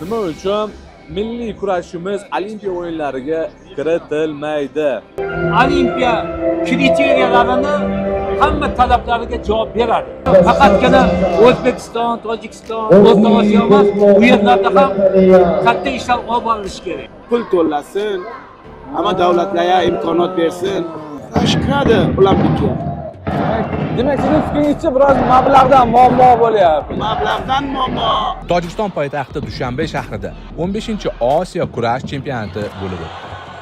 Nima uchun milliy kurashimiz Olimpiya o'yinlariga kiritilmaydi? Olimpiya kriteriyalarini hamma talablariga javob beradi. Faqatgina O'zbekiston, Tojikiston, O'rta Osiyo emas, bu yerlarda ham katta ishlar olib borilishi kerak. Pul to'lasin, hamma davlatlarga imkoniyat bersin. Kiradi Olimpiyaga. Demak, sizning fikringizcha biroz mablag'dan muammo bo'lyapti. Mablag'dan muammo. Tojikiston poytaxti Dushanbe shahrida 15-Osiyo kurash chempionati bo'lib o'tdi.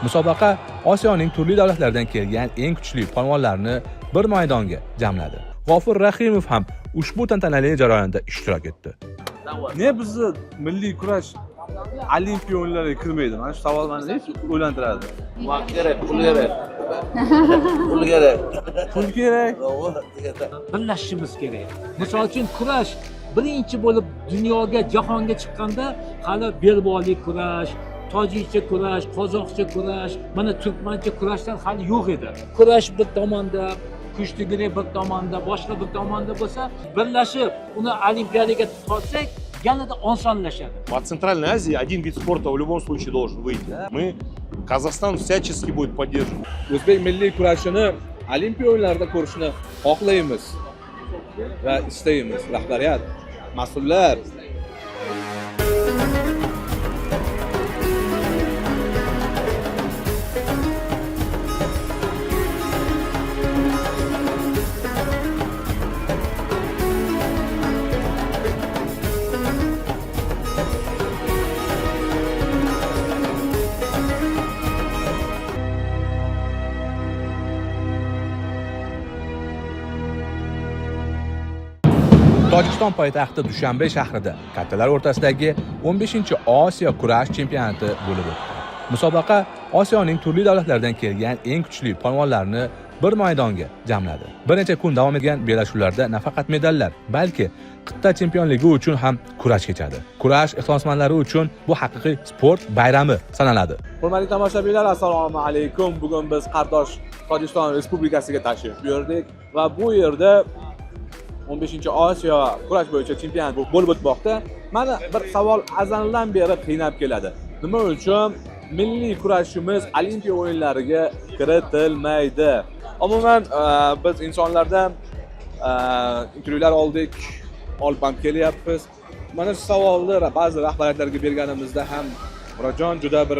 Musobaqa Osiyoning turli davlatlaridan kelgan eng kuchli polvonlarni bir maydonga jamladi. G'ofur Rahimov ham ushbu tantanali jarayonda ishtirok etdi. Ne bizni milliy kurash Olimpiya o'yinlariga kirmaydi? Mana shu savol meni hech o'ylantiradi. Vaqt kerak, pul kerak. Pul kerak. Pul kerak. Birlashishimiz kerak. Misol uchun kurash birinchi bo'lib dunyoga, jahonga chiqqanda hali belbog'li kurash, tojikcha kurash, qozoqcha kurash, mana turkmancha kurashlar hali yo'q edi. Kurash bir tomonda, kuchligini bir tomonda, boshqa bir tomonda bo'lsa, birlashib uni olimpiadaga tortsak, yanada osonlashadi. По Центральной Азии один вид спорта в любом случае должен выйти. Мы, Казахстан всячески будет поддерживать. O'zbek milliy kurashini Olimpiya o'yinlarida ko'rishni xohlaymiz va istaymiz. Rahbariyat, mas'ullar. Tojikiston poytaxti Dushanbe shahrida kattalar o'rtasidagi 15-Osiyo kurash chempionati bo'lib o'tdi. Musobaqa Osiyoning turli davlatlaridan kelgan eng kuchli polvonlarni bir maydonga jamladi. Bir necha kun davom etgan bellashuvlarda nafaqat medallar, balki qit'a chempionligi uchun ham kurash kechadi. Kurash ixlosmandlari uchun bu haqiqiy sport bayrami sanaladi. Hurmatli tomoshabinlar, assalomu alaykum. Bugun biz qardosh Tojikiston Respublikasiga tashrif buyurdik va bu yerda 15-Osiyo kurash bo'yicha chempionat bo'lib o'tmoqda. Mana bir savol azaldan beri qiynab keladi. Nima uchun milliy kurashimiz Olimpiya o'yinlariga kiritilmaydi? Umuman biz insonlardan intervyular oldik, olib ham kelyapmiz. Mana shu savolni ba'zi rahbariyatlarga berganimizda ham Murajon juda bir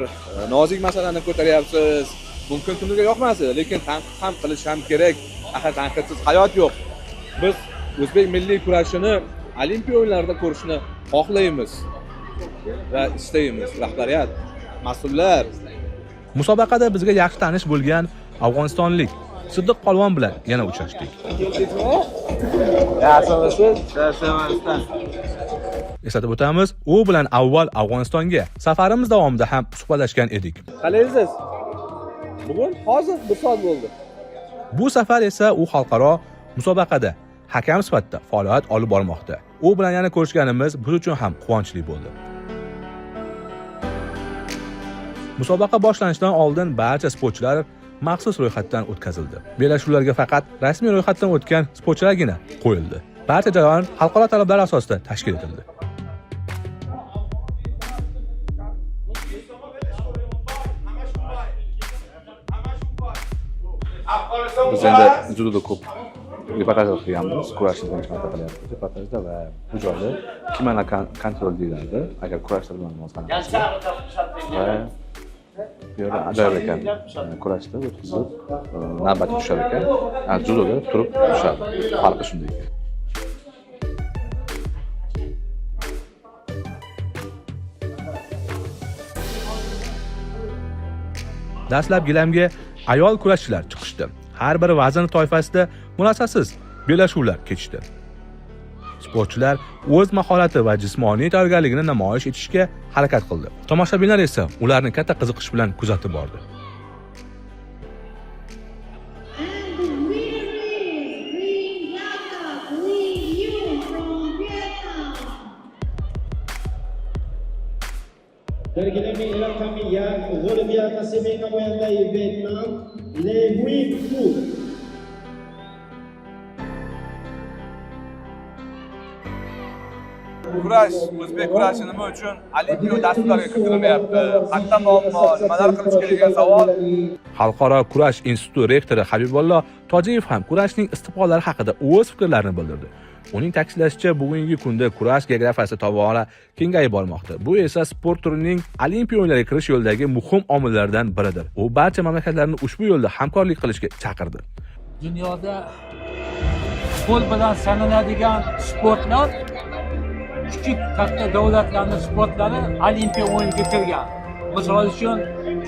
nozik masalani ko'taryapsiz. Mumkin kimga yoqmas, lekin tanqid ham qilish ham kerak. Axir tanqidsiz hayot yo'q. Biz O'zbek milliy kurashini Olimpiya o'yinlarida ko'rishni xohlaymiz va istaymiz. Rahbariyat, mas'ullar. Musobaqada bizga yaxshi tanish bo'lgan afg'onistonlik Siddiq polvon bilan yana uchrashdik. Eslatib o'tamiz, u bilan avval Afg'onistonga safarimiz davomida ham suhbatlashgan edik. Qalaysiz? Bugun hozir 1 soat bo'ldi. Bu safar esa u xalqaro musobaqada hakam sifatida faoliyat olib bormoqda. U bilan yana ko'rishganimiz biz uchun ham quvonchli bo'ldi. Musobaqa boshlanishidan oldin barcha sportchilar maxsus ro'yxatdan o'tkazildi. Bellashuvlarga faqat rasmiy ro'yxatdan o'tgan sportchilargina qo'yildi. Barcha jarayon xalqaro talablar asosida tashkil etildi. Biz endi juda ko'p reportajlar qilganmiz, kurashni birinchi marta qilyapmiz reportajda va bu joyda kimana kontrol deyiladi, agar kurashlar bilan muvozanat va bu yerda ajoyib ekan, kurashda o'tkazib navbatga tushar ekan, judoda turib tushadi, farqi shunday. Dastlab gilamga ayol kurashchilar chiqishdi. Har bir vazn toifasida murosasiz bellashuvlar kechdi. Sportchilar o'z mahorati va jismoniy tayyorgarligini namoyish etishga harakat qildi. Tomoshabinlar esa ularni katta qiziqish bilan kuzatib bordi. Tergilevi la famiglia, Olivia Casemina Wenda e Vietnam, Le Nguyen Phu. kurash, o'zbek kurashi nima uchun Olimpiya dasturlariga kiritilmayapti? Qayerda muammo, nimalar qilish kerak degan savol. Xalqaro kurash instituti rektori Habibollo Tojiyev ham kurashning istiqbollari haqida o'z fikrlarini bildirdi. Uning ta'kidlashicha, bugungi kunda kurash geografiyasi tobora kengayib bormoqda. Bu esa sport turining Olimpiya o'yinlariga kirish yo'lidagi muhim omillardan biridir. U barcha mamlakatlarni ushbu yo'lda hamkorlik qilishga chaqirdi. Dunyoda qo'l bilan sanaladigan sportlar kichik katta davlatlarning sportlari Olimpiya o'yiniga kirgan. Misol uchun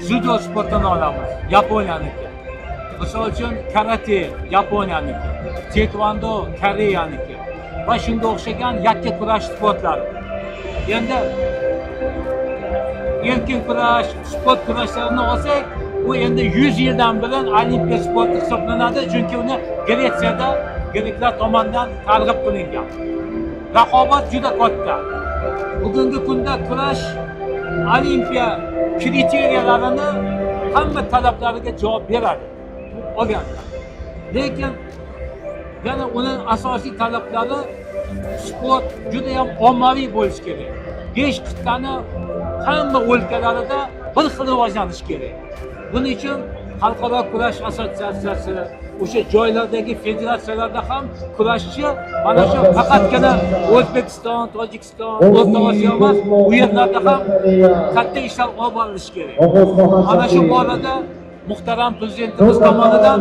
judo sportini olamiz, Yaponiyaniki. Misol uchun karate Yaponiyaniki, taekwondo Koreyaniki va shunga o'xshagan yakka kurash sportlari. Endi erkin kurash, sport kurashlarini olsak, bu endi 100 yildan buyon Olimpiya sporti hisoblanadi, chunki uni Gretsiyada greklar tomonidan targ'ib qilingan. Raqobat juda katta. Bugungi kunda kurash Olimpiya kriteriyalarini hamma talablariga javob beradi. Olgan. Lekin yana uning asosiy talablari sport juda ham ommaviy bo'lishi kerak. 5 qit'ani hamma o'lkalarida bir xil rivojlanishi kerak. Buning uchun Xalqaro kurash assotsiatsiyasi, o'sha joylardagi federatsiyalarda ham kurashchi mana shu faqatgina O'zbekiston, Tojikiston, O'rta Osiyo emas, u yerlarda ham katta ishlar olib borilishi kerak. Mana shu borada muhtaram prezidentimiz tomonidan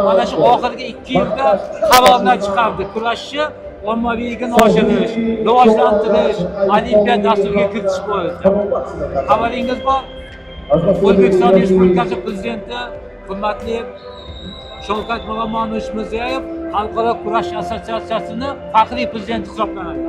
mana shu oxirgi 2 yilda qarorlar chiqardi. Kurashchi ommaviyligini oshirish, rivojlantirish, Olimpiya dasturiga kiritish bo'yicha. Xabaringiz bor? O'zbekiston Respublikasi Prezidenti hurmatli Shavkat Miromonovich Mirziyoyev Xalqaro kurash assotsiatsiyasini faxriy prezidenti hisoblanadi.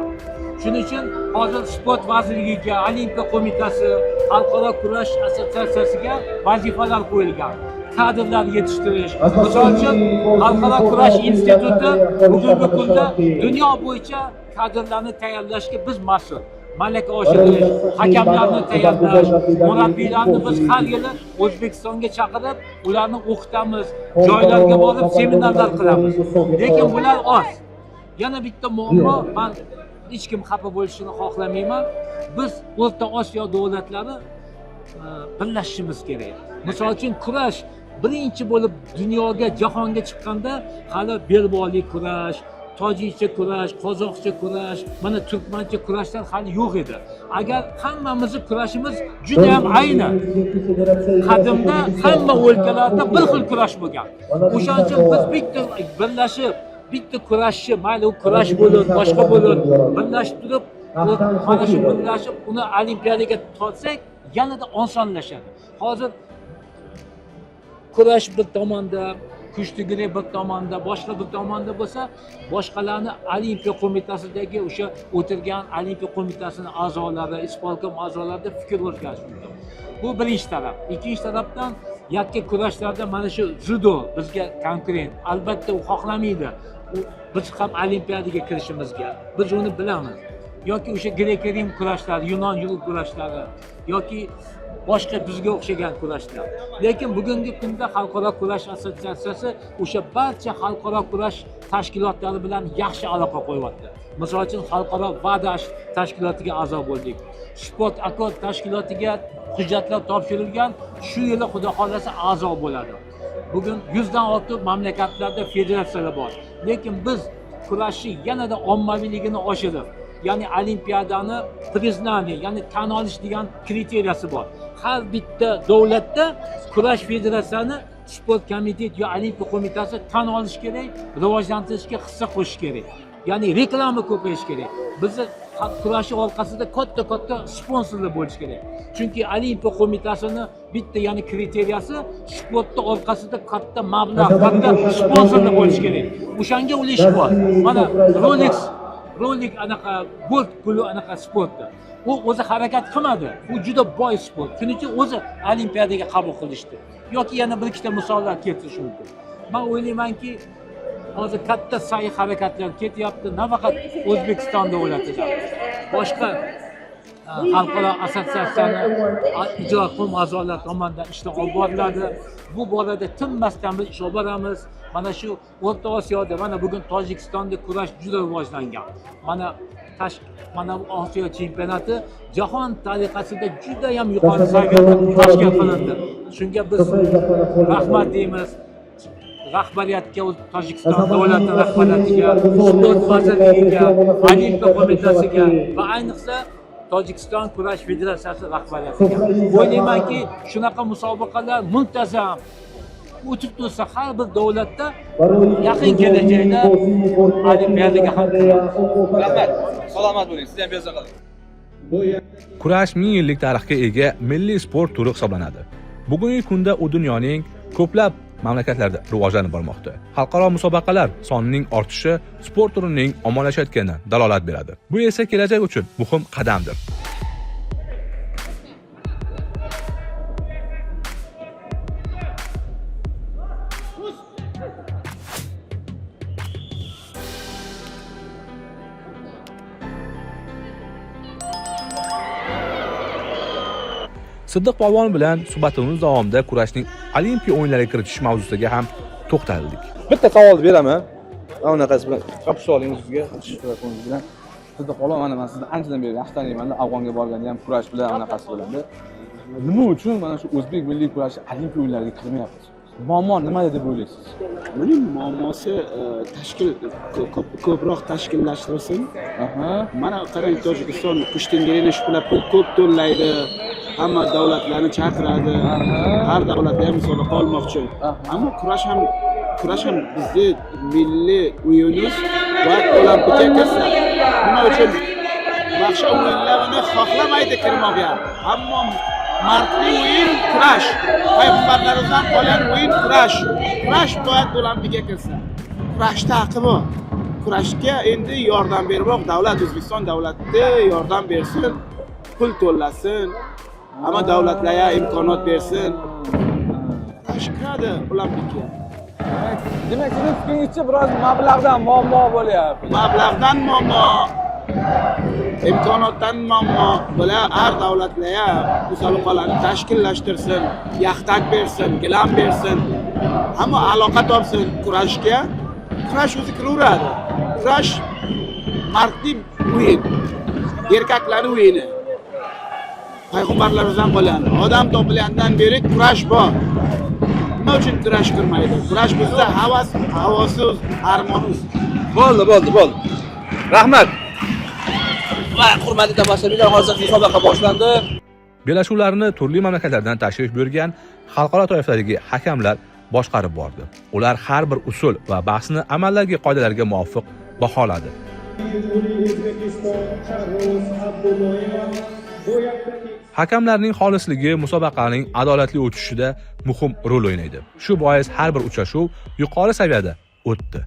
Shuning uchun hozir sport vazirligiga, Olimpiya qo'mitasi, Xalqaro kurash assotsiatsiyasiga vazifalar qo'yilgan. Kadrlar yetishtirish. Misol uchun Xalqaro kurash instituti bugungi kunda dunyo bo'yicha kadrlarni tayyorlashga biz mas'ul. Malaka oshirish, hakamlarni tayyorlash, murabbiylarni biz har yili O'zbekistonga chaqirib, ularni o'qitamiz, joylarga borib seminarlar qilamiz. Lekin bular oz. Yana bitta muammo, men hech kim xafa bo'lishini xohlamayman. Biz O'rta Osiyo davlatlari birlashishimiz kerak. Misol uchun kurash birinchi bo'lib dunyoga, jahonga chiqqanda hali belbog'li kurash, tojikcha kurash, qozoqcha kurash, mana turkmancha kurashlar hali yo'q edi. Agar hammamizni kurashimiz juda ham ayni. Qadimda hamma o'lkalarda bir xil kurash bo'lgan. O'shaning uchun biz bitta birlashib, bitta kurashchi, mayli u kurash bo'lsin, boshqa bo'lsin, birlashib turib, mana shu birlashib uni Olimpiadaga tortsak, yanada osonlashadi. Hozir kurash bir tomonda, kuchligilik bir tomonda, boshqa bir tomonda bo'lsa, boshqalarni Olimpiya qo'mitasidagi o'sha o'tirgan Olimpiya qo'mitasining a'zolari, ispolikom a'zolarida fikr o'rganish mumkin. Bu birinchi taraf. Ikkinchi tarafdan yakka kurashlarda mana shu judo bizga konkurent. Albatta u xohlamaydi. Biz ham Olimpiadaga kirishimizga. Biz uni bilamiz. Yoki o'sha grek-rim kurashlar, yunon yul kurashlari yoki boshqa bizga o'xshagan kurashlar. Lekin bugungi kunda Xalqaro kurash assotsiatsiyasi o'sha barcha xalqaro kurash tashkilotlari bilan yaxshi aloqa qo'yyapti. Misol uchun Xalqaro Vadash tashkilotiga a'zo bo'ldik. Sport Akord tashkilotiga hujjatlar topshirilgan, shu yili xudo xolasa a'zo bo'ladi. Bugun 100 dan ortiq mamlakatlarda federatsiyalar bor. Lekin biz kurashni yanada ommaviyligini oshirib, ya'ni Olimpiadani priznaniya, ya'ni tan olish degan kriteriyasi bor. Har bitta davlatda kurash federatsiyasini sport komiteti yo Olimpiya qo'mitasi tan olish kerak, rivojlantirishga hissa qo'shish kerak. Ya'ni reklama ko'payish kerak. Bizda kurash orqasida katta sponsorlar bo'lish kerak. Chunki Olimpiya qo'mitasini bitta ya'ni kriteriyasi sportda orqasida katta mablag', katta sponsorlar bo'lish kerak. O'shanga ulush bor. Mana Rolik anaqa Bolt klubi anaqa sportda. U o'zi harakat qilmadi. U juda boy sport. Shuning uchun o'zi Olimpiadaga qabul qilishdi. Yoki yana bir ikkita misollar keltirish mumkin. Men o'ylaymanki, hozir katta sa'y harakatlar ketyapti, nafaqat O'zbekiston davlatida. Boshqa xalqaro assotsiatsiyani ijro qum a'zolari tomonidan ishlar olib boriladi. Bu borada tinmasdan biz ish olib boramiz. Mana shu O'rta Osiyoda, mana bugun Tojikistonda kurash juda rivojlangan. Mana bu Osiyo chempionati jahon tariqasida juda ham yuqori saviyada tashkil qilindi. Shunga biz rahmat deymiz. Rahbariyatga, Tojikiston davlati rahbariyatiga, sport vazirligiga, Olimpiya qo'mitasiga va ayniqsa Tojikiston kurash federatsiyasi rahbariyatiga. O'ylaymanki, shunaqa musobaqalar muntazam o'tib tursa, har bir davlatda yaqin kelajakda olimpiadaga ham Rahmat. Salomat bo'ling. Siz ham bezak qiling. Kurash 1000 yillik tarixga ega milliy sport turi hisoblanadi. Bugungi kunda u dunyoning ko'plab mamlakatlarda rivojlanib bormoqda. Xalqaro musobaqalar sonining ortishi sport turining ommalashayotganidan dalolat beradi. Bu esa kelajak uchun muhim qadamdir. Siddiq Polvon bilan suhbatimiz davomida kurashning Olimpiya o'yinlariga kiritish mavzusiga ham to'xtaldik. Bitta savol beraman. Unaqasi bilan qopishib oling o'zingizga, telefoningiz bilan. Siddiq Polvon, mana men sizni anchadan beri yaxshi taniyman, Afg'onga borganda ham kurash bilan anaqasi bilan. Nima uchun mana shu o'zbek milliy kurashi Olimpiya o'yinlariga kirmayapti? Muammo nimada deb o'ylaysiz? Buning muammosi ko'proq tashkillashtirsin. Mana qarang, Tojikiston Kushtingirini shuplab ko'p to'llaydi. Hamma davlatlarni chaqiradi. Har davlatda ham musobaqa olmoqchi. Ammo kurash ham bizning milliy o'yinimiz va Olimpiyaga kirsa. Nima uchun boshqa o'yinlarni xohlamaydi kirmoqga? Ammo martli o'yin kurash. Payg'ambarlarimizdan qolgan o'yin kurash. Kurash bo'yat Olimpiyaga kirsa. Kurashda haqqi bor. Kurashga endi yordam bermoq davlat, O'zbekiston davlati yordam bersin, pul to'lasin. Hamma davlatlarga imkoniyat bersin. Kurash kiradi Olimpiyaga. Demak, sizning fikringizcha biroz mablag'dan muammo bo'lyapti. Mablag'dan muammo, imkoniyatdan muammo. Bular har davlatlarga musobaqalarni tashkillashtirsin, yaxtak bersin, gilam bersin. Hamma aloqa topsin kurashga. Kurash o'zi kiraveradi. Kurash mardli o'yin, erkaklar o'yini. Payg'ambarlarimizdan qolgan, odam topilgandan beri kurash bor. Nima uchun kurash kirmaydi? Kurash bizda havosiz, armonimiz. Bo'ldi. Rahmat. Va hurmatli tomoshabinlar, hozir musobaqa boshlandi. Bellashuvlarni turli mamlakatlardan tashrif buyurgan xalqaro toifadagi hakamlar boshqarib bordi. Ular har bir usul va bahsni amaldagi qoidalarga muvofiq baholadi. Hakamlarning xolisligi musobaqaning adolatli o'tishida muhim rol o'ynaydi. Shu bois har bir uchrashuv yuqori saviyada o'tdi.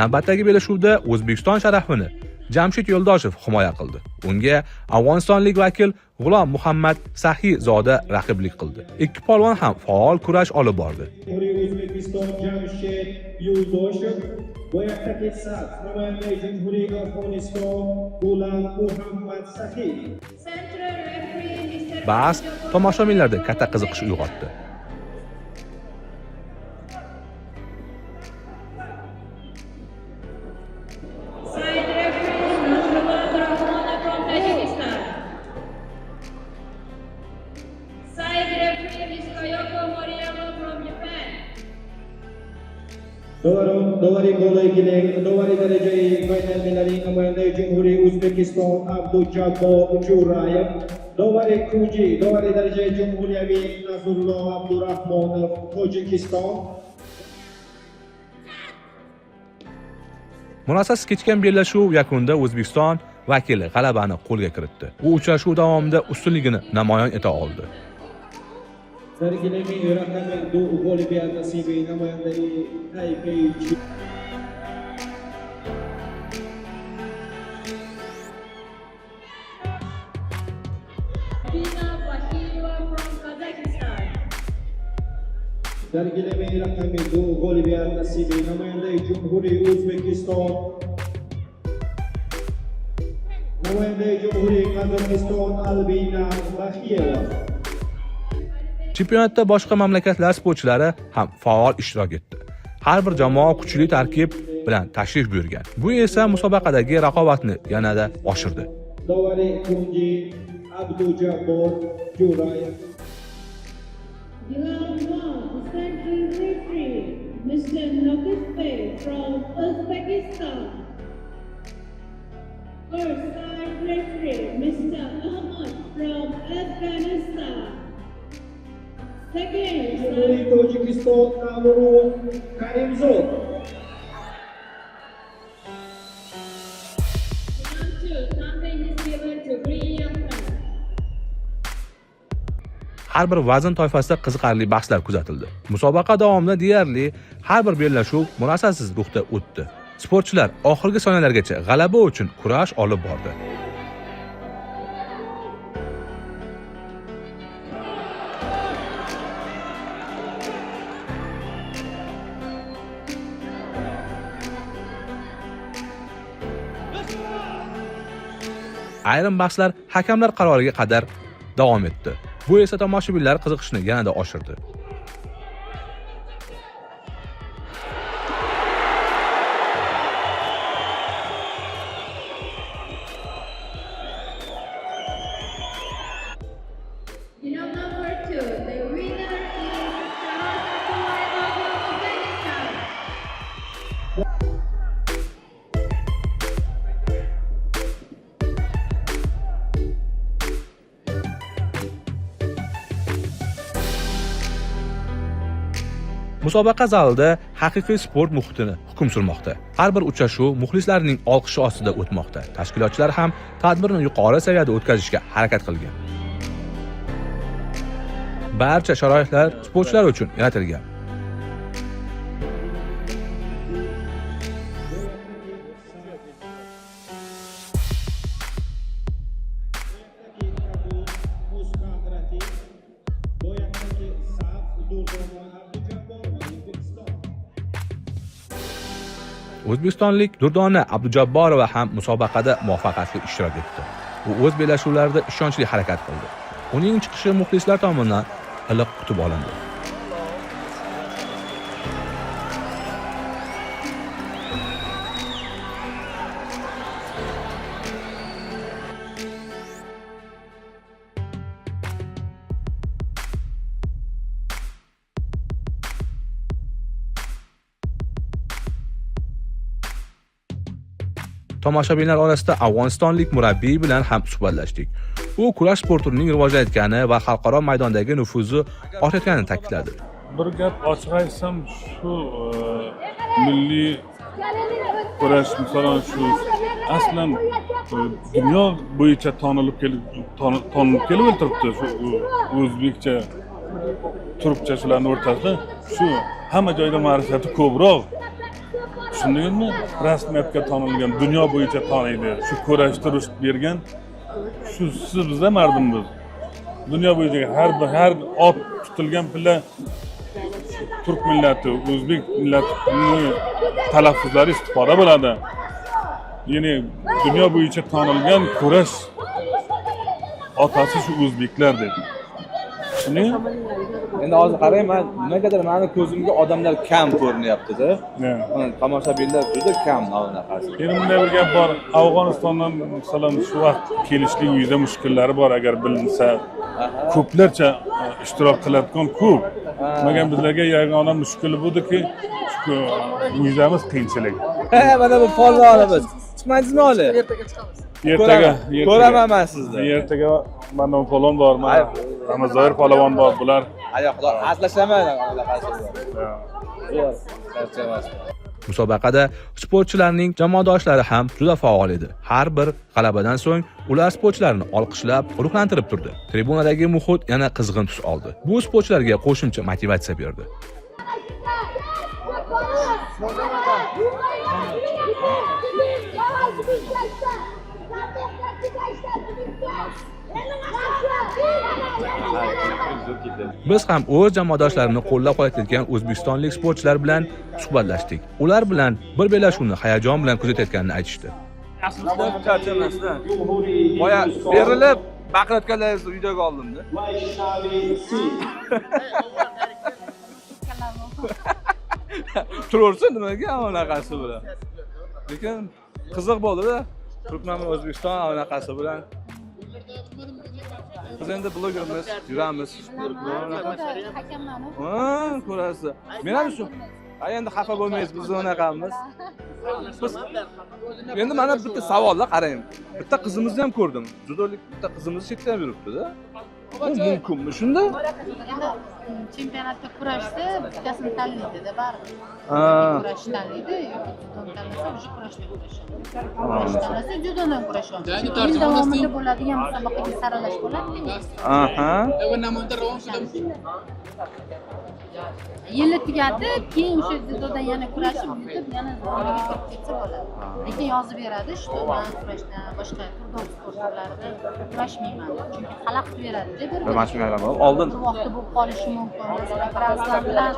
Navbatdagi bellashuvda O'zbekiston sharafini Jamshid Yo'ldoshev himoya qildi. Unga afg'onistonlik vakil G'ulom Muhammad Sahiy zoda raqiblik qildi. Ikki polvon ham faol kurash olib bordi. O'zbekiston Jamshid Yo'ldoshev bo'yaqdagi saf namoyandagi Jamhuriy Afg'oniston G'ulom Muhammad Sahiy. Bahs tomoshabinlarda katta qiziqish uyg'otdi. Davari bo'lagining davari darajai finalning namoyandagi Jamhuriy O'zbekiston Abdujabbor Jo'rayev, davari kuji davari darajai Jamhuriyaviy Nazrulloh Abdurahmonov Tojikiston. Murosasiz kechgan bellashuv yakunida O'zbekiston vakili g'alabani qo'lga kiritdi. U uchrashuv davomida ustunligini namoyon eta oldi. Sergilemi raqami du g'olibiyat nasibi namoyandagi Taipei. Sergilemi raqami du g'olibiyat nasibi namoyandagi Jamhuriy O'zbekiston namoyandayi Jamhuriy Qozog'iston Albina Baxiyeva. Chempionatda boshqa mamlakatlar sportchilari ham faol ishtirok etdi. Har bir jamoa kuchli tarkib bilan tashrif buyurgan. Bu esa musobaqadagi raqobatni yanada oshirdi. Davari Kunji Abdujabbor Jo'rayev. Round 1, central referee, Mr. Nokisbey from Uzbekistan. First side referee, Mr. Ahmad from Afghanistan. Second Jamhuriy Tojikiston Navro'z Karimzod. round 2, campaign is given to Green Yatran. Har bir vazn toifasida qiziqarli bahslar kuzatildi. Musobaqa davomida deyarli har bir bellashuv murosasiz ruhda o'tdi. Sportchilar oxirgi soniyalargacha g'alaba uchun kurash olib bordi. Ayrim bahslar hakamlar qaroriga qadar davom etdi. Bu esa tomoshabinlar qiziqishini yanada oshirdi. Round number 2, the winner is Charles Abdullayev from Uzbekistan. Musobaqa zalida haqiqiy sport muhitini hukm surmoqda. Har bir uchrashuv muxlislarning olqishi ostida o'tmoqda. Tashkilotchilar ham tadbirni yuqori saviyada o'tkazishga harakat qilgan. Barcha sharoitlar sportchilar uchun yaratilgan. O'zbekistonlik Durdona Abdujabborova ham musobaqada muvaffaqiyatli ishtirok etdi. U o'z bellashuvlarida ishonchli harakat qildi. Uning chiqishi muxlislar tomonidan iliq kutib olindi. Tomoshabinlar orasida afg'onistonlik murabbiy bilan ham suhbatlashdik. U kurash sportining rivojlanayotgani va xalqaro maydondagi nufuzi ortayotganini ta'kidladi. Bir gap ochiq aytsam, shu milliy kurash misolan shu aslan dunyo bo'yicha tanilib kelib o'tiribdi. Shu o'zbekcha, turkcha shularning o'rtasida shu hamma joyda ma'rifati ko'proq. Shundagina rasmiyatga tanilgan, dunyo bo'yicha taniydi. Shu kurashda rushd bergan shu siz bizda mardimmiz. Dunyo bo'yicha har ot tutilgan pilla turk millati, o'zbek millatining talaffuzlari istifoda bo'ladi. Ya'ni dunyo bo'yicha tanilgan kurash otasi shu o'zbeklar dedi. Endi hozir qarayman, nimagadir meni ko'zimga odamlar kam ko'rinyapti-da. Tomoshabinlar juda kam navnaqasi. Yana bunday bir gap bor. Afg'onistondan masalan shu vaqt kelishlik uyda mushkullari bor agar bilinsa. Ko'plarcha ishtirok qiladigan ko'p. Magan bizlarga yagona mushkul budiki, shu uydamiz qiyinchilik. Mana bu polvonimiz. Chiqmaysizmi hali? Ertaga ko'raman men sizni. Ertaga mana polvon bor, mana Ramazon polvon bor, bular. Xudo aslashaman. Musobaqada sportchilarning jamoadoshlari ham juda faol edi. Har bir g'alabadan so'ng ular sportchilarni olqishlab, ruhlantirib turdi. Tribunadagi muhit yana qizg'in tus oldi. Bu sportchilarga qo'shimcha motivatsiya berdi. Biz ham o'z jamoadoshlarini qo'llab-quvvatlayotgan o'zbekistonlik sportchilar bilan suhbatlashdik. Ular bilan bir bellashuvni hayajon bilan kuzatayotganini aytishdi. Aslida charchamasdan. Boya berilib baqirayotganlaringizni videoga oldimda. Turaversin nimaga anaqasi bilan. Lekin qiziq bo'ldi-da. Turkman O'zbekiston anaqasi bilan. Biz endi blogermiz, yuramiz. Ha, ko'rasiz. Men ham shu. Endi xafa bo'lmaysiz, biz unaqamiz. Biz endi mana bitta savollar qarang. Bitta qizimizni ham ko'rdim. Judolik bitta qizimiz chetda ham yuribdi-da. Bu mumkinmi shunda? Chempionatda kurashsa, bittasini tanlaydi-da, baribir. Kurash tanlaydi, tanlasa o'sha kurashda kurashadi. Kurash tanlasa judodan kurashadi. Yil davomida bo'ladigan musobaqaga saralash bo'ladi. Aha. Yili tugatib, keyin o'sha judodan yana kurashib, yutib, yana nimaga kirib ketsa bo'ladi. Lekin yozib beradi, shu man kurashdan boshqa turdoq sport turlarida kurashmayman deb. Chunki xalaqit beradi-da bir. Mana shunga aylanib oldin. Vaqtda bo'lib qolishi mumkin. Masalan, franslar bilan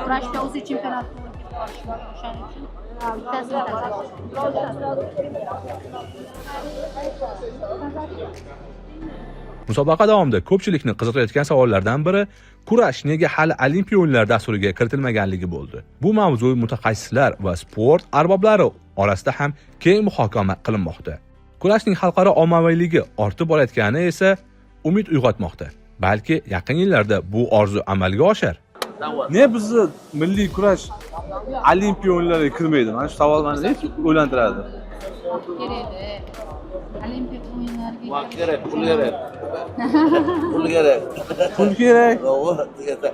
kurashda o'zi chempionatga o'tib qolishi mumkin. O'shaning uchun bittasini Musobaqa davomida ko'pchilikni qiziqtirayotgan savollardan biri kurash nega hali Olimpiya o'yinlari dasturiga kiritilmaganligi bo'ldi. Bu mavzu mutaxassislar va sport arboblari orasida ham keng muhokama qilinmoqda. Kurashning xalqaro ommaviyligi ortib borayotgani esa umid uyg'otmoqda. Balki yaqin yillarda bu orzu amalga oshar. Ne bizni milliy kurash Olimpiya o'yinlariga kirmaydi? Mana shu savol meni hech o'ylantiradi. kerak. Olimpiya o'yinlariga Vaqt kerak, pul kerak. Pul kerak. Pul kerak. Вот, это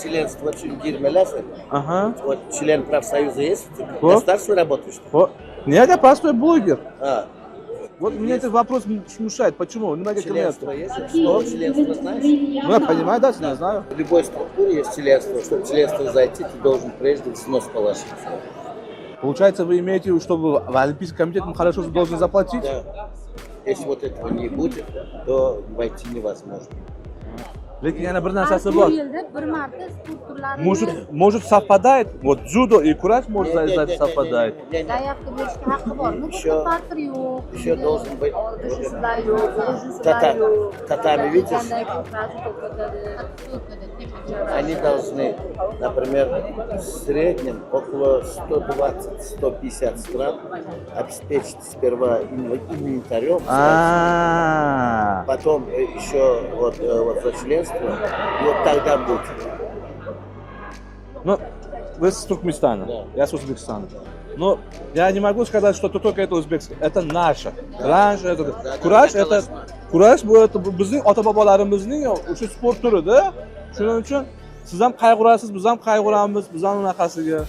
членство чуть girmelerse. Aha. Вот член профсоюза есть? Ты Вот. государство работаешь? Нет, я простой блогер. А, Вот меня этот вопрос смущает. Почему? Nimaga членство kirmayapti? есть? Что членство знаешь? Ну, я понимаю, да, я знаю. В любой структуре есть членство. Чтобы в членство зайти, ты должен прежде взнос положить. Получается, вы имеете, чтобы в Олимпийский комитет мы хорошо должны заплатить? Да. Если вот этого не будет, то войти невозможно. Lekin yana bir narsasi bor. yilda bir marta sport turlarini Может совпадает? Вот дзюдо и кураж может совпадает. zaявka berishga haqqi bormi? Еще- Patir yo'q. Еще должен быть Shusizlar yo'q, shusizlar yo'q. татами, видишь? Qanday ko'radi, to'pkada. Они должны, например, в среднем около 120-150 стран обеспечить сперва инвентарем, потом еще вот за членство, и вот тогда будет. Ну, вы с Туркменистана, Да. я с Узбекистана. Но я не могу сказать, что только это узбекское. Это наше. Раньше это кураж, это kurash bu bizning ota-bobolarimizning o'sha sport turi-da. Shuning uchun siz ham qayg'urasiz, biz ham qayg'uramiz, biz ham unaqasiga.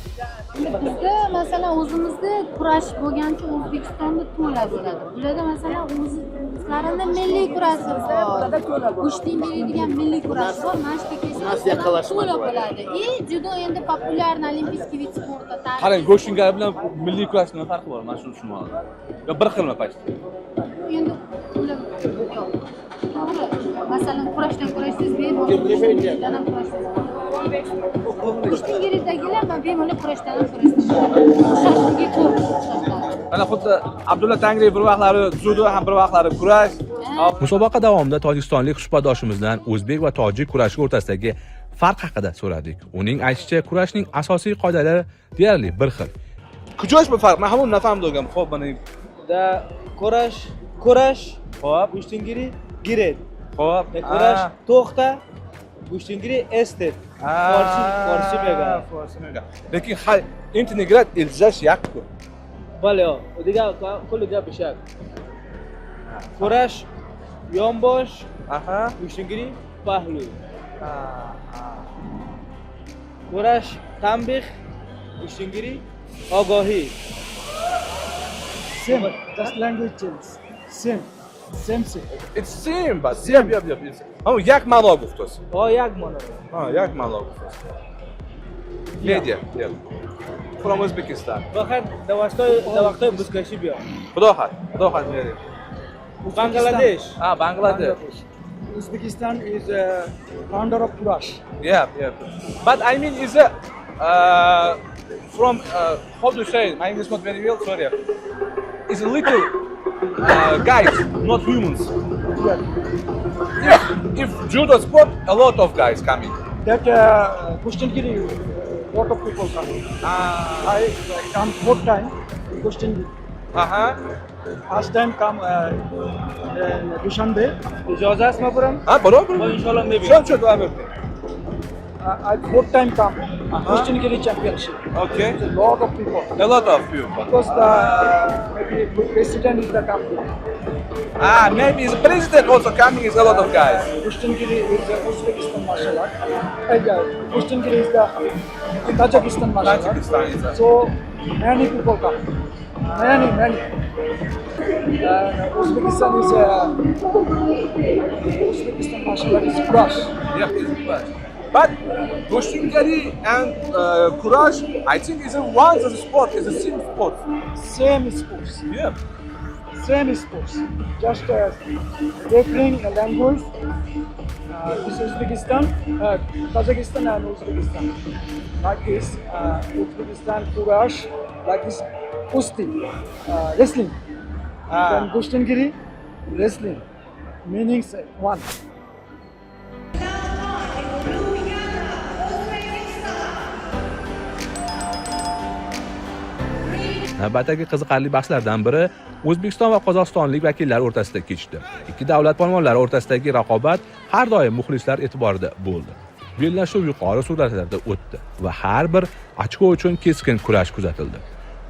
Bizda masalan o'zimizda kurash bo'lgancha O'zbekistonda to'la bo'ladi. Bularda masalan o'zlarini milliy kurashi bor. Go'shtning beradigan milliy kurash bor. Mana shu to'la bo'ladi. И judo endi populyarniy olimpiskiy vid sporta. Qarang, go'shtning bilan milliy kurash nima farqi bor? Mana shuni tushunmadim. Yo bir xilmi почти? Endi to'la yo'q. Masalan kurashdan kurashsiz bemalol kurashdan ham kurashsiz. Go'shtning beridagilar ham bemalol kurashdan ham kurashsiz. Shashliga ko'p shashlar. Mana xuddi Abdulla Tangriyev bir vaqtlari dzyudo ham bir vaqtlari kurash. Musobaqa davomida tojikistonlik suhbatdoshimizdan o'zbek va tojik kurashi o'rtasidagi farq haqida so'radik. Uning aytishicha, kurashning asosiy qoidalari deyarli bir xil. Kujosh bir farq. Men ham uni nafahmdim. Xo'p, mana Da kurash, xo'p, go'shtingiri giret. xo'p. Kurash to'xta, go'shtingiri estet. Forsi megan. Lekin integrat iljash yakku. Vale, diga qo'liga bishak. Kurash yonbosh, Aha. go'shtingiri pahlu. Kurash tanbih, go'shtingiri ogohi. Same, just language change. Same. It's same, but yep. Oh, yak ma'no guftas. O yak mana. Ha, yak ma'no guftas. Media, yeah. From Uzbekistan. Faqat davaqtoy buskashib yo. Xudo xat media. Bangladesh. Ah, Bangladesh. Uzbekistan is a founder of kurash. Yeah. But I mean, is a from how do you say? My English not very well. Sorry. is a little guys, not humans. If judo sport, a lot of guys coming. That Kushtangiri, lot of people come. I come 4 times Kushtangiri. First time come Dushanbe. ijozatmi buram? Ha, barabar. Inshaalloh maybe. Shuncha davam. I 4 time come Kushtangiri championship. Okay. A lot of people. A lot of people. Because the maybe president is the company. Maybe the president also coming is a lot of guys. Kushtangiri is the Uzbekistan martial art. Kushtangiri is the Tajikistan martial art. Tajikistan is a- So many people come. Many. Uzbekistan is Uzbekistan martial art is crush. Yeah, it's good. But Kushtangiri and Kurash, I think is a one as a sport, is the same sport. Same sports. Yeah. Same sports. Just different language. This is Uzbekistan, Tajikistan and Uzbekistan. Like this, Uzbekistan Kurash, like this Kusti, wrestling. Then Kushtangiri, wrestling. Meanings one. Navbatdagi qiziqarli bahslardan biri O'zbekiston va Qozog'istonlik vakillar o'rtasida kechdi. Ikki davlat polvonlari o'rtasidagi raqobat har doim muxlislar e'tiborida bo'ldi. Bellashuv yuqori sur'atlarda o'tdi va har bir ochko uchun keskin kurash kuzatildi.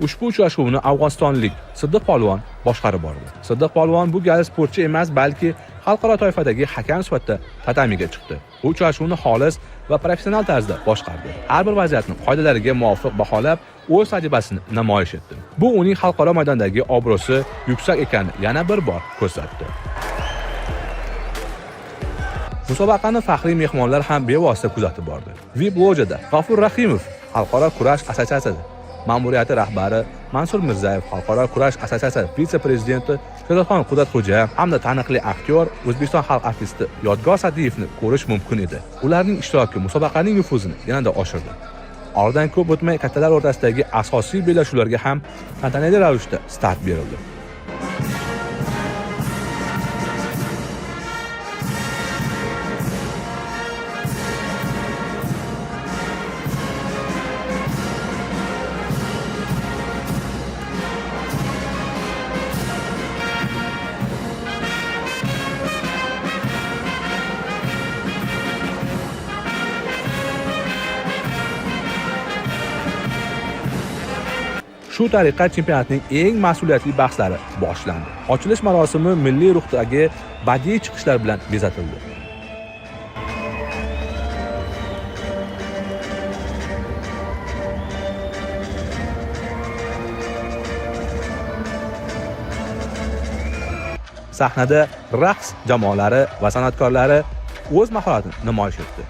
Ushbu uchrashuvni afg'onistonlik Siddiq polvon boshqarib bordi. Siddiq polvon bu gal sportchi emas, balki xalqaro toifadagi hakam sifatida tatamiga chiqdi. Bu uchrashuvni xolis va professional tarzda boshqardi. Har bir vaziyatni qoidalariga muvofiq baholab, o'z tajribasini namoyish etdi. Bu uning xalqaro maydondagi obro'si yuksak ekanini yana bir bor ko'rsatdi. Musobaqani faxriy mehmonlar ham bevosita kuzatib bordi. VIP lojada G'afur Rahimov, xalqaro kurash assotsiatsiyasi ma'muriyati rahbari Mansur Mirzayev, xalqaro kurash assotsiatsiyasi vitse-prezidenti Sherzodxon Qudratxo'ja hamda taniqli aktyor O'zbekiston xalq artisti Yodgor Sadiyevni ko'rish mumkin edi. Ularning ishtiroki musobaqaning nufuzini yanada oshirdi. Oradan ko'p o'tmay kattalar o'rtasidagi asosiy bellashuvlarga ham tantanali ravishda start berildi. Shu tariqa chempionatning eng mas'uliyatli bahslari boshlandi. Ochilish marosimi milliy ruhdagi badiiy chiqishlar bilan bezatildi. Sahnada raqs jamoalari va san'atkorlari o'z mahoratini namoyish etdi.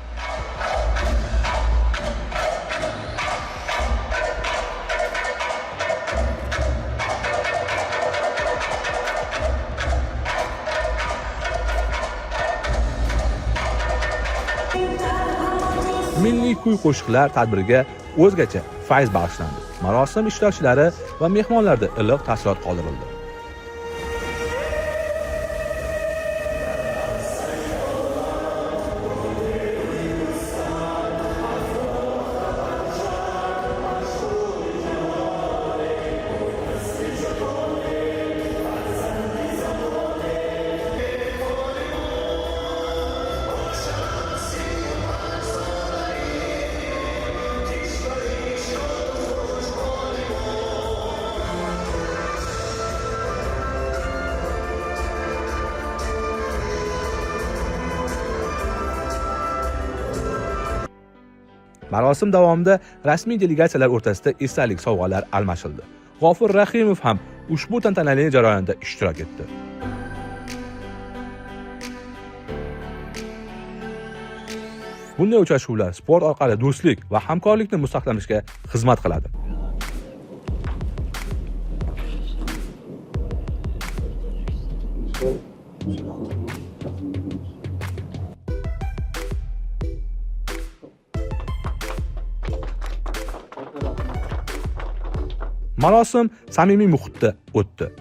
Milliy kuy-qo'shiqlar tadbiriga o'zgacha fayz bag'ishlandi. Marosim ishtirokchilari va mehmonlarda iliq taassurot qoldirildi. Marosim davomida rasmiy delegatsiyalar o'rtasida esdalik sovg'alar almashildi. G'ofur Rahimov ham ushbu tantanali jarayonda ishtirok etdi. Bunday uchrashuvlar sport orqali do'stlik va hamkorlikni mustahkamlashga xizmat qiladi. Marosim samimiy muhitda o'tdi.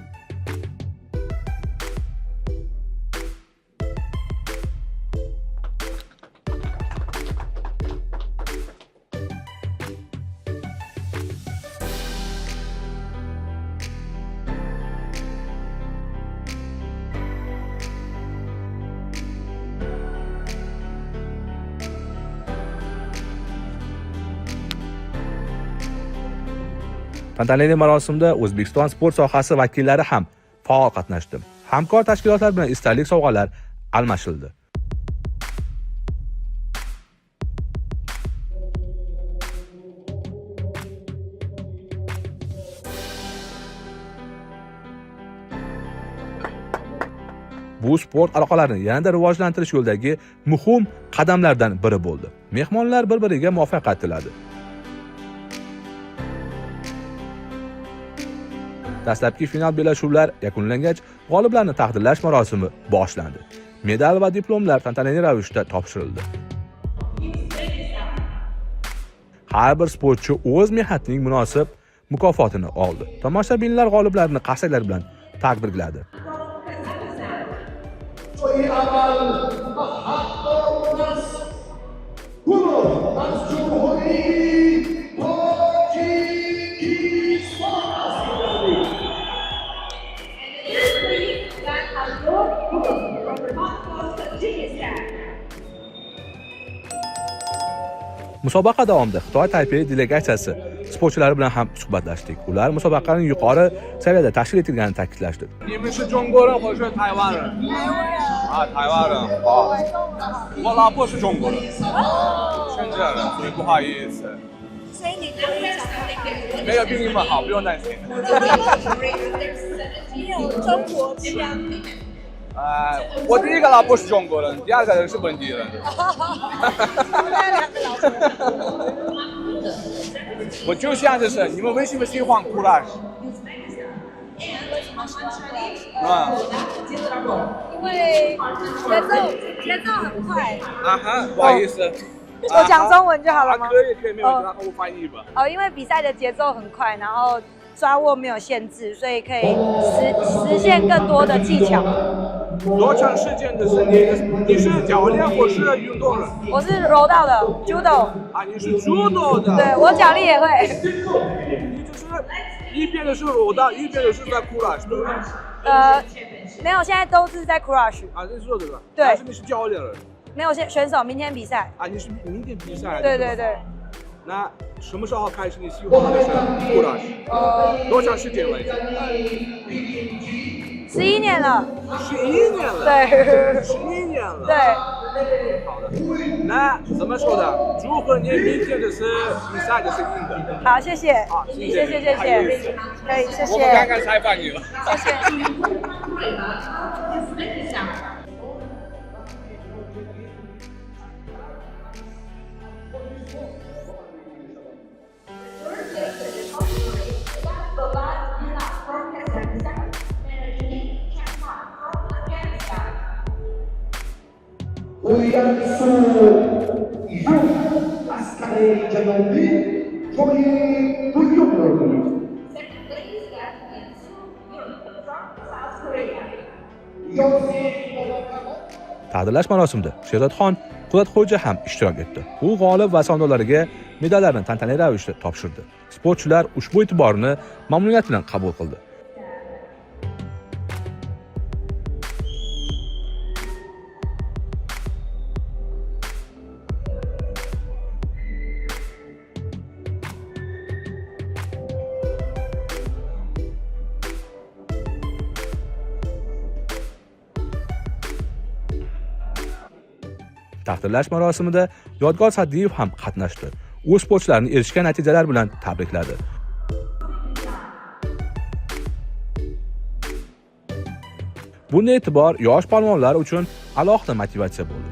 Tantanali marosimda O'zbekiston sport sohasi vakillari ham faol qatnashdi. Hamkor tashkilotlar bilan esdalik sovg'alar almashildi. Bu sport aloqalarini yanada rivojlantirish yo'lidagi muhim qadamlardan biri bo'ldi. Mehmonlar bir-biriga muvaffaqiyat tiladi. Dastlabki final bellashuvlar yakunlangach, g'oliblarni taqdirlash marosimi boshlandi. Medal va diplomlar tantanali ravishda topshirildi. Har bir sportchi o'z mehnatining munosib mukofotini oldi. Tomoshabinlar g'oliblarni qarsaklar bilan tabrikladi. Musobaqa davomida Xitoy Taipei delegatsiyasi sportchilari bilan ham suhbatlashdik. Ular musobaqaning yuqori saviyada tashkil etilganini ta'kidlashdi. 你们是中国人或者是台湾人？台湾人。好，我老婆是中国人，深圳人，所以不好意思。所以你可以讲那个没有比你们好，不用担心。你有中国腔。我第一个老婆是中国人，第二个人是本地人。我就想就是，你们为什么喜欢 Courage？ 因为节奏很快。不好意思。我讲中文就好了吗？可以，没有问题，然后我翻译吧。因为比赛的节奏很快，然后抓握没有限制，所以可以实现更多的技巧。多长时间的是你是教练或是运动人？我是柔道的 judo。你是 judo 的？对，我脚力也会。你就是一边的是柔道，一边的是在 Courage， 对不对？没有，现在都是在 Courage。这是对吧？对。但是你是教练人？没有，选手明天比赛。你是明天比赛？对对对。那什么时候开始你喜欢的是 Courage？ 多长时间了？11年了。11年了。对。11年了。对。好的。那怎么说的？祝贺你明天的是比赛的是赢的。好，谢谢。谢谢。可以，谢谢。我们刚刚采访你了。谢谢。Taqdirlash marosimida Sherzodxon Qudratxo'ja ham ishtirok etdi. U g'olib va sovrindorlarga medallarni tantanali ravishda topshirdi. Sportchilar ushbu e'tiborni mamnuniyat bilan qabul qildi. Taqdirlash marosimida Yodgor Sa'diyev ham qatnashdi. U sportchilarni erishgan natijalar bilan tabrikladi. Bunday e'tibor yosh polvonlar uchun alohida motivatsiya bo'ldi.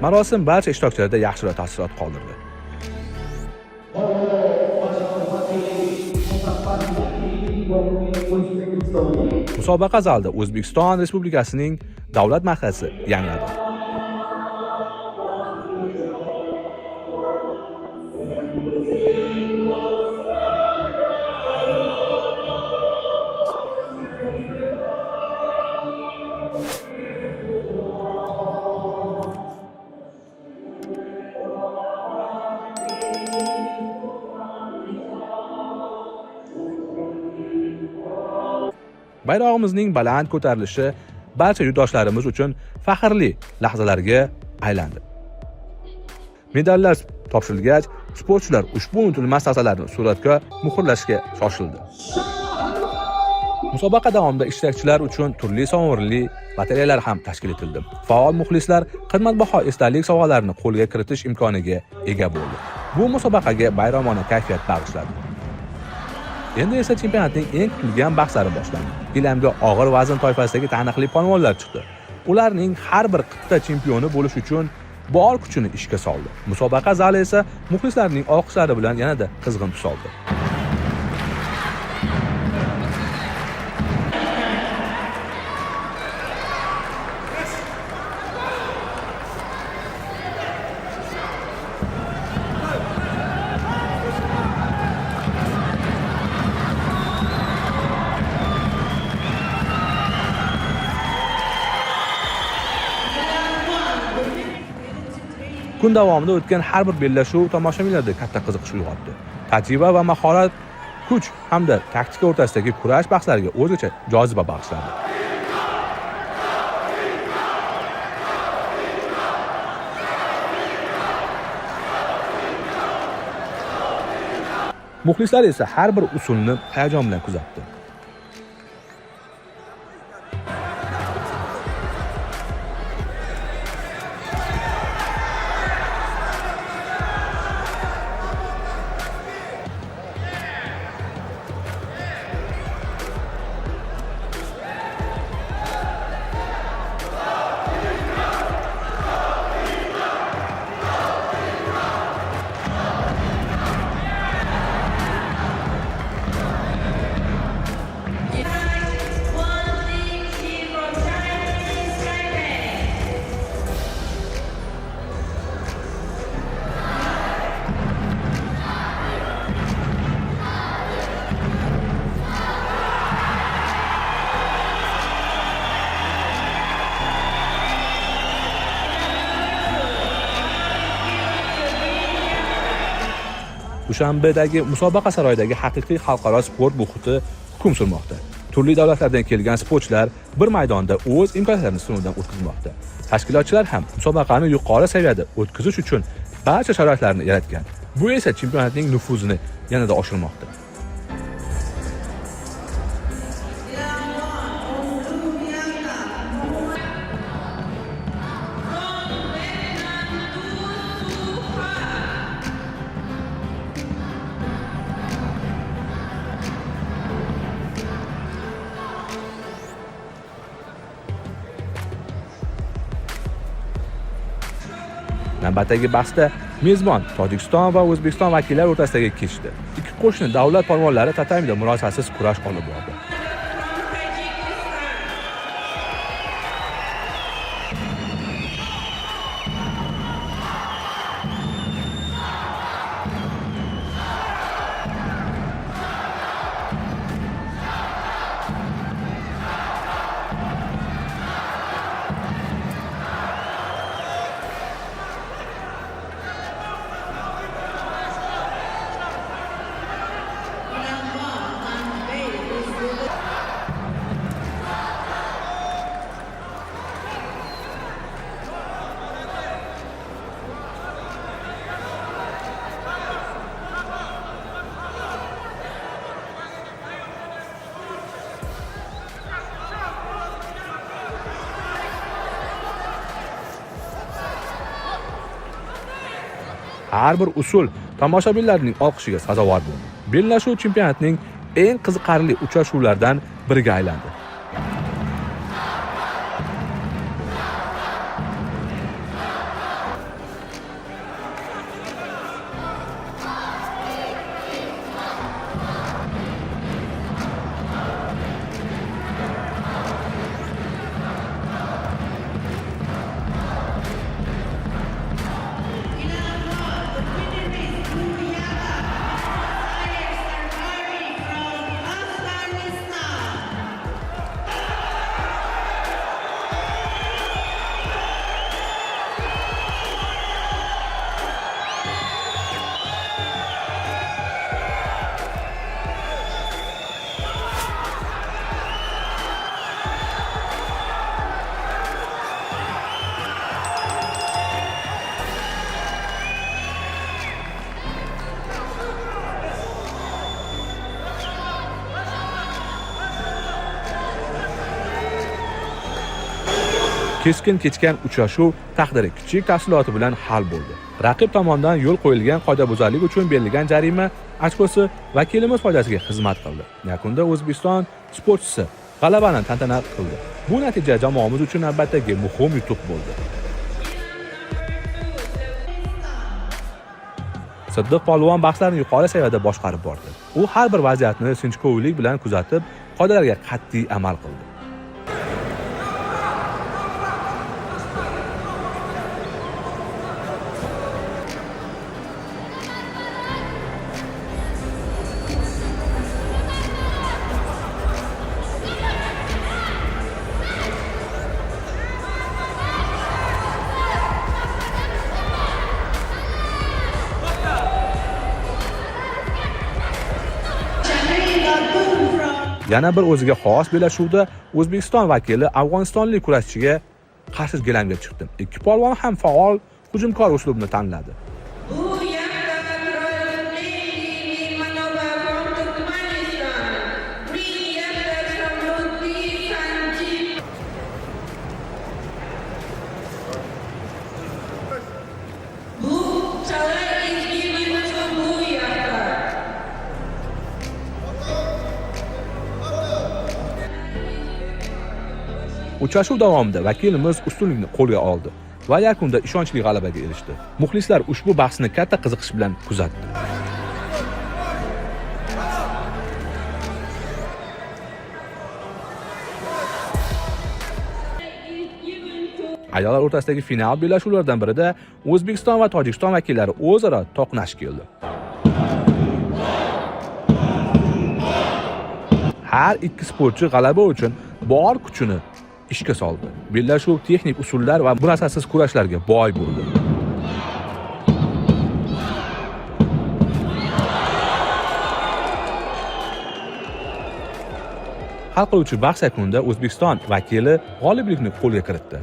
Marosim barcha ishtirokchilarda yaxshi taassurot qoldirdi. Musobaqa zalida O'zbekiston Respublikasining davlat markasi yangradi. Bayrog'imizning baland ko'tarilishi barcha yurtdoshlarimiz uchun faxrli lahzalarga aylandi. Medallar topshirilgach, sportchilar ushbu unutilmas lahzalarni suratga muhrlashga shoshildi. Musobaqa davomida ishtirokchilar uchun turli sovrinli lotereyalar ham tashkil etildi. Faol muxlislar qimmatbaho esdalik sovg'alarini qo'lga kiritish imkoniga ega bo'ldi. Bu musobaqaga bayramona kayfiyat bag'ishladi. Endi esa chempionatning eng kutilgan bahslari boshlandi. Gilamga og'ir vazn toifasidagi taniqli polvonlar chiqdi. Ularning har bir qit'a chempioni bo'lish uchun bor kuchini ishga soldi. Musobaqa zali esa muxlislarning olqishlari bilan yanada qizg'in tus oldi. Kun davomida o'tgan har bir bellashuv tomoshabinlarda katta qiziqish uyg'otdi. Tajriba va mahorat, kuch hamda taktika o'rtasidagi kurash bahslariga o'zgacha joziba bag'ishladi. Muxlislar esa har bir usulni hayajon bilan kuzatdi. Dushanbedagi musobaqa saroyidagi haqiqiy xalqaro sport muhiti hukm surmoqda. Turli davlatlardan kelgan sportchilar bir maydonda o'z imkoniyatlarini sinovdan o'tkazmoqda. Tashkilotchilar ham musobaqani yuqori saviyada o'tkazish uchun barcha sharoitlarni yaratgan. Bu esa chempionatning nufuzini yanada oshirmoqda. Navbatdagi bahsda mezbon Tojikiston va O'zbekiston vakillari o'rtasidagi kechdi. Ikki qo'shni davlat polvonlari tatamida murosasiz kurash olib bordi. Har bir usul tomoshabinlarning olqishiga sazovor bo'ldi. Bellashuv chempionatning eng qiziqarli uchrashuvlaridan biriga aylandi. Keskin kechgan uchrashuv taqdiri kichik tafsiloti bilan hal bo'ldi. Raqib tomonidan yo'l qo'yilgan qoidabuzarlik uchun berilgan jarima ochkosi vakilimiz foydasiga xizmat qildi. Yakunda O'zbekiston sportchisi g'alabani tantana qildi. Bu natija jamoamiz uchun navbatdagi muhim yutuq bo'ldi. Siddiq polvon bahslarni yuqori saviyada boshqarib bordi. U har bir vaziyatni sinchkovlik bilan kuzatib, qoidalarga qat'iy amal qildi. Yana bir o'ziga xos bellashuvda O'zbekiston vakili afg'onistonlik kurashchiga qarshi gilamga chiqdi. Ikki polvon ham faol, hujumkor uslubni tanladi. Uchrashuv davomida vakilimiz ustunlikni qo'lga oldi va yakunda ishonchli g'alabaga erishdi. Muxlislar ushbu bahsni katta qiziqish bilan kuzatdi. Ayollar o'rtasidagi final bellashuvlaridan birida O'zbekiston va Tojikiston vakillari o'zaro to'qnash keldi. Har ikki sportchi g'alaba uchun bor kuchini ishga soldi. Bellashuv texnik usullar va murosasiz kurashlarga boy bo'ldi. Hal qiluvchi bahs yakunida O'zbekiston vakili g'oliblikni qo'lga kiritdi.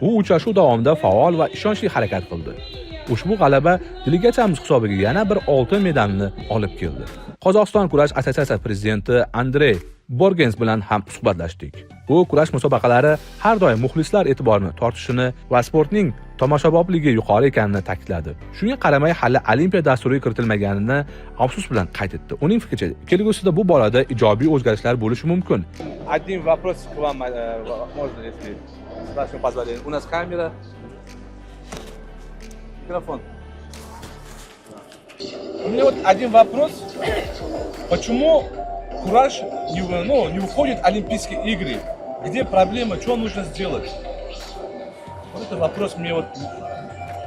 U uchrashuv davomida faol va ishonchli harakat qildi. Ushbu g'alaba delegatsiyamiz hisobiga yana bir oltin medalni olib keldi. Qozog'iston kurash assotsiatsiyasi prezidenti Andrey Borgens bilan ham suhbatlashdik. U kurash musobaqalari har doim muxlislar e'tiborini tortishini va sportning tomoshabobligi yuqori ekanini ta'kidladi. Shunga qaramay hali Olimpiya dasturiga kiritilmaganini afsus bilan qayd etdi. Uning fikricha, kelgusida bu borada ijobiy o'zgarishlar bo'lishi mumkin. Один вопрос к вам, можно, если с вашего позволения. У нас камера. Микрофон. У меня вот один вопрос. Почему кураж не выходит в Олимпийские игры? Где проблема? Что нужно сделать? Вот это вопрос мне вот...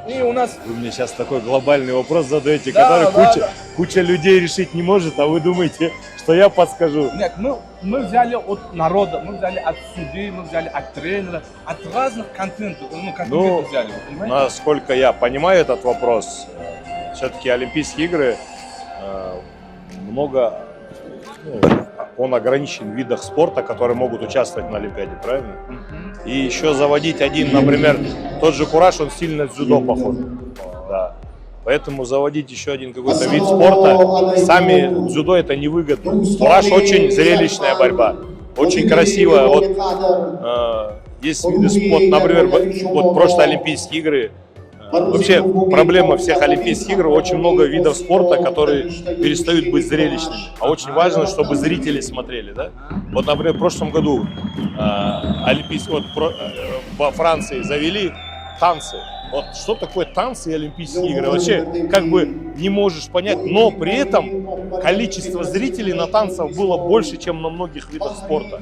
И у нас... Вы мне сейчас такой глобальный вопрос задаете, Да, который куча людей решить не может, а вы думаете, что я подскажу. Нет, мы взяли от народа, мы взяли от судей, мы взяли от тренера, от разных контентов, взяли. Понимаете? Насколько я понимаю этот вопрос, все-таки Олимпийские игры он ограничен в видах спорта, которые могут участвовать на Олимпиаде, правильно? И еще заводить один, например, тот же кураж, он сильно в дзюдо похож. Да. Поэтому заводить еще один какой-то вид спорта, сами дзюдо это невыгодно. Кураж очень зрелищная борьба, очень красивая. Вот, есть виды спорта, например, вот прошлые Олимпийские игры. Вообще проблема всех Олимпийских игр, очень много видов спорта, которые перестают быть зрелищными. А очень важно, чтобы зрители смотрели, да? Вот, например, в прошлом году во Франции завели танцы. Вот что такое танцы и Олимпийские игры? Вообще как бы не можешь понять, но при этом количество зрителей на танцах было больше, чем на многих видах спорта.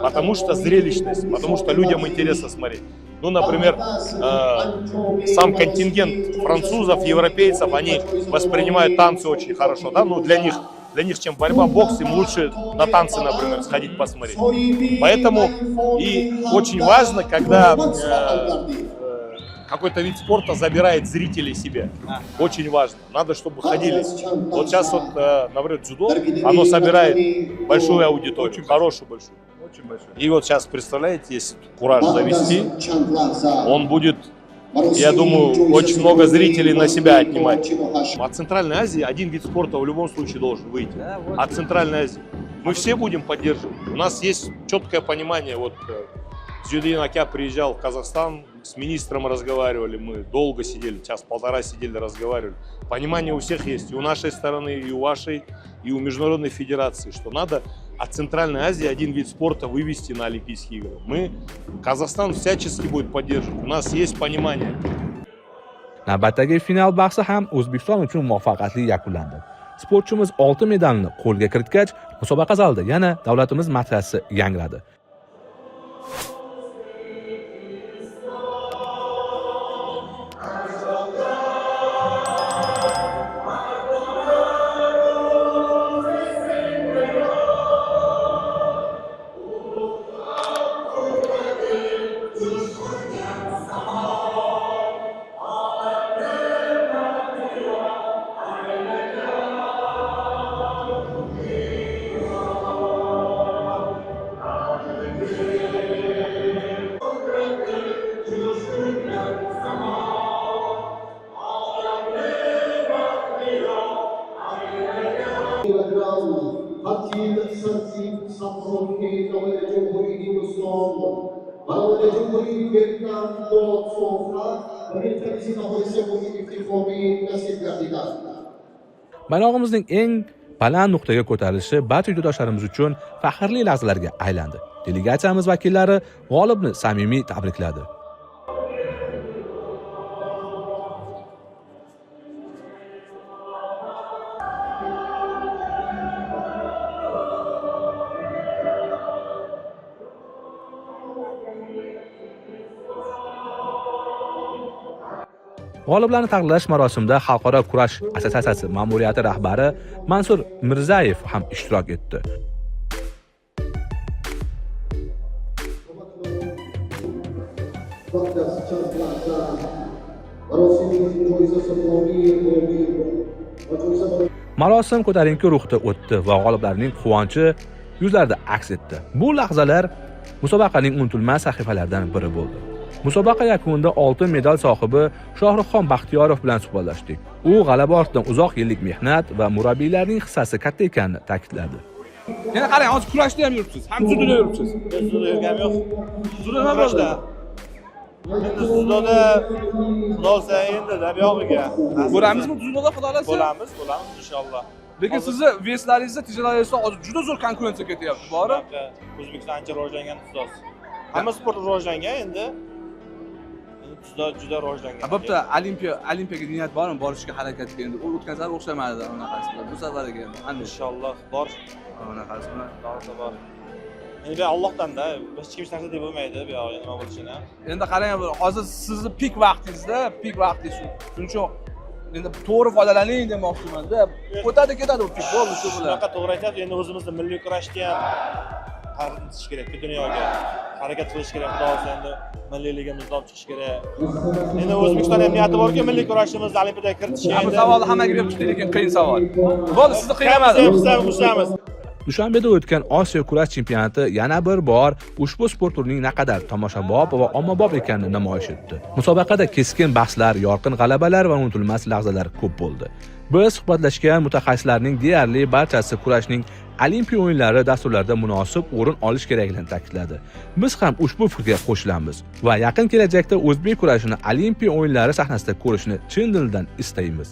Потому что зрелищность, потому что людям интересно смотреть. Ну, например, сам контингент французов, европейцев, они воспринимают танцы очень хорошо, да? Ну, для них, чем борьба, бокс, им лучше на танцы, например, сходить посмотреть. Поэтому и очень важно, когда какой-то вид спорта забирает зрителей себе. Очень важно. Надо, чтобы ходили. Вот сейчас, например, дзюдо, оно собирает большую аудиторию, хорошую большую. И вот сейчас, представляете, если кураж завести, он будет Я думаю, очень много зрителей на себя отнимать. От Центральной Азии один вид спорта в любом случае должен выйти. От Центральной Азии. Мы все будем поддерживать. У нас есть четкое понимание. Вот Зиудин Акя приезжал в Казахстан, с министром разговаривали, мы долго сидели, час-полтора сидели, разговаривали. Понимание у всех есть, и у нашей стороны, и у вашей, и у Международной Федерации, что надо от Центральной Азии один вид спорта вывести на Олимпийские игры. Казахстан всячески будет поддерживать, у нас есть понимание. Navbatdagi final bahsi ham O'zbekiston uchun muvaffaqiyatli yakunlandi. Sportchimiz oltin medalni qo'lga kiritgach, musobaqa zalida yana davlatimiz madhiyasi yangradi. Bayrog'imizning eng baland nuqtaga ko'tarilishi barcha yurtdoshlarimiz uchun faxrli lahzalarga aylandi. Delegatsiyamiz vakillari g'olibni samimiy tabrikladi. G'oliblarni taqdirlash marosimida Xalqaro kurash assotsiatsiyasi ma'muriyati rahbari Mansur Mirzayev ham ishtirok etdi. Marosim ko'tarinki ruhda o'tdi va g'oliblarning quvonchi yuzlarida aks etdi. Bu lahzalar musobaqaning unutilmas sahifalaridan biri bo'ldi. Musobaqa yakunida oltin medal sohibi Shohruxxon Baxtiyorov bilan suhbatlashdik. U g'alaba ortidan uzoq yillik mehnat va murabbiylarning hissasi katta ekanini ta'kidladi. Yana qarang, hozir kurashda ham yuribsiz, ham judoda yuribsiz. Judoda yurganim yo'q. Judo nima bo'ldi? Endi judoda xudo endi buyog'iga. Bo'lamizmi judoda xudo xolasa? Bo'lamiz inshaalloh. Lekin sizni veslaringizda, tijaratingizda hozir juda zo'r konkurensiya ketyapti, bori? O'zbekiston ancha rivojlangan ustoz. Hamma sport rivojlangan endi. Juda rivojlangan. Bo'pti, Olimpiyaga niyat bormi? Borishga harakatga endi. U o'tgan safar o'xshamadi unaqasiga. Bu safariga endi. Inshaalloh bor. Unaqasi bilan Allohdan bor. Endi Allohdan-da hech kim narsa deb bo'lmaydi, bu yo'q nima bo'lishini. Endi qarang, hozir sizni pik vaqtingizda, shuning uchun endi to'g'ri foydalaning demoqchiman-da. O'tadi ketadi u pik bo'ldi shu bilan. Shunaqa to'g'ri aytasiz. Endi o'zimizni milliy kurashga ham qaratish kerak, dunyoga harakat qilish kerak. Xudo o'zi endi milliyligimizni olib chiqish kerak. Endi O'zbekiston ham niyati borki, milliy kurashimizni Olimpiadaga kiritishga. Bu savolni hammaga berib chiqdi, lekin qiyin savol. Bo'ldi, sizni qiynamadi. Xursandmiz. Dushanbeda o'tgan Osiyo kurash chempionati yana bir bor ushbu sport turining naqadar tomoshabob va ommabop ekanini namoyish etdi. Musobaqada keskin bahslar, yorqin g'alabalar va unutilmas lahzalar ko'p bo'ldi. Biz suhbatlashgan mutaxassislarning deyarli barchasi kurashning Olimpiya o'yinlari dasturlarida munosib o'rin olish kerakligini ta'kidladi. Biz ham ushbu fikrga qo'shilamiz va yaqin kelajakda o'zbek kurashini Olimpiya o'yinlari sahnasida ko'rishni chin dildan istaymiz.